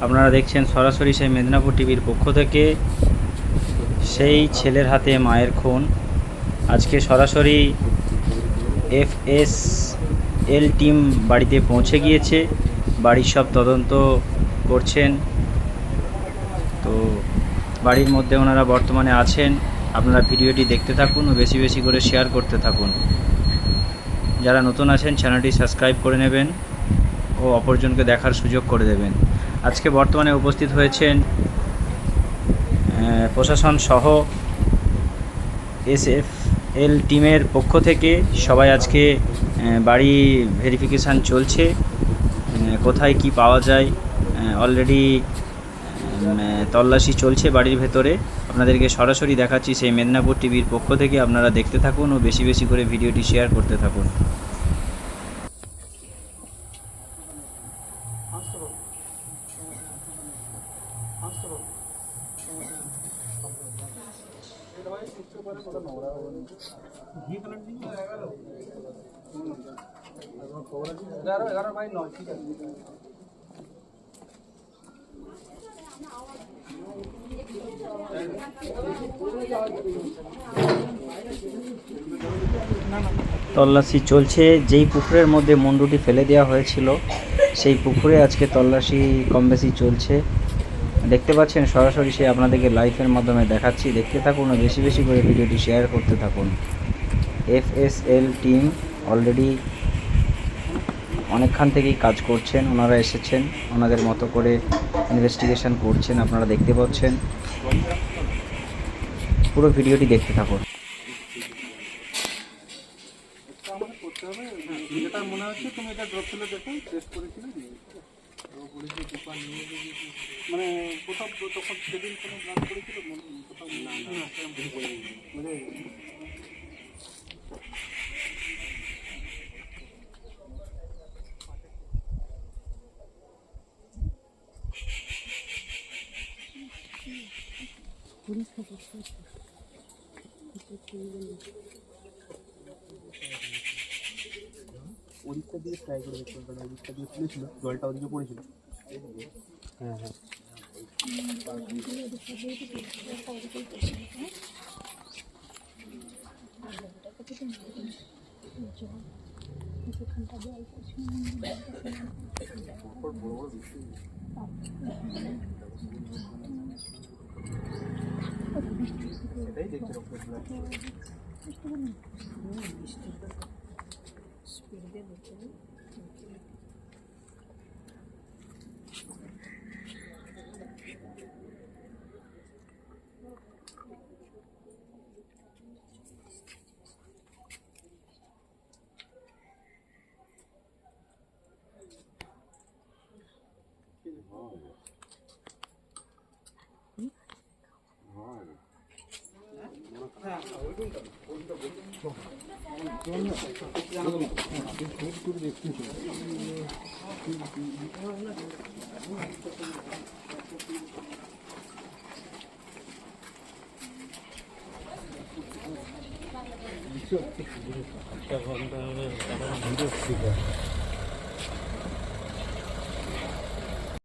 আপনারা দেখছেন সরাসরি সেই মেদিনীপুর টিভির পক্ষ থেকে সেই ছেলের হাতে মায়ের খুন। আজকে সরাসরি FSL টিম বাড়িতে পৌঁছে গিয়েছে, বাড়ির সব তদন্ত করছেন। তো বাড়ির মধ্যে ওনারা বর্তমানে আছেন। আপনারা ভিডিওটি দেখতে থাকুন ও বেশি বেশি করে শেয়ার করতে থাকুন। যারা নতুন আছেন চ্যানেলটি সাবস্ক্রাইব করে নেবেন ও অপরজনকে দেখার সুযোগ করে দেবেন। আজকে বর্তমানে উপস্থিত হয়েছেন প্রশাসন সহ SFL টিমের পক্ষ থেকে সবাই। আজকে বাড়ি ভেরিফিকেশান চলছে, কোথায় কি পাওয়া যায়। অলরেডি তল্লাশি চলছে বাড়ির ভেতরে। আপনাদেরকে সরাসরি দেখাচ্ছি সেই মেদিনীপুর টিভির পক্ষ থেকে। আপনারা দেখতে থাকুন ও বেশি বেশি করে ভিডিওটি শেয়ার করতে থাকুন। তল্লাশি চলছে। যেই পুকুরের মধ্যে মুন্ডুটি ফেলে দেওয়া হয়েছিল সেই পুকুরে আজকে তল্লাশি কম বেশি চলছে। দেখতে পাচ্ছেন সরাসরি সে আপনাদেরকে লাইভের মাধ্যমে দেখাচ্ছি। দেখতে থাকুন ও বেশি বেশি করে ভিডিওটি শেয়ার করতে থাকুন। FSL টিম অলরেডি অনেকক্ষণ থেকেই কাজ করছেন। ওনারা এসেছেন, ওনাদের মতো করে ইনভেস্টিগেশন করছেন। আপনারা দেখতে পাচ্ছেন, পুরো ভিডিওটি দেখতে থাকুন। মনে হচ্ছে তুমি এটা ড্রপ ছিল, দেখো টেস্ট করেছিলে মানে কোথাও তখন সেদিন কোনো ব্লাড করেছিল কোথাও মানে ওদিকটা দিয়ে ট্রাই করে দেখতে হবে। ওদিকটা দিয়ে খুলেছিল, জলটা ওদিকে পড়েছিল। হ্যাঁ হ্যাঁ সেটাই দেখতে দেখতে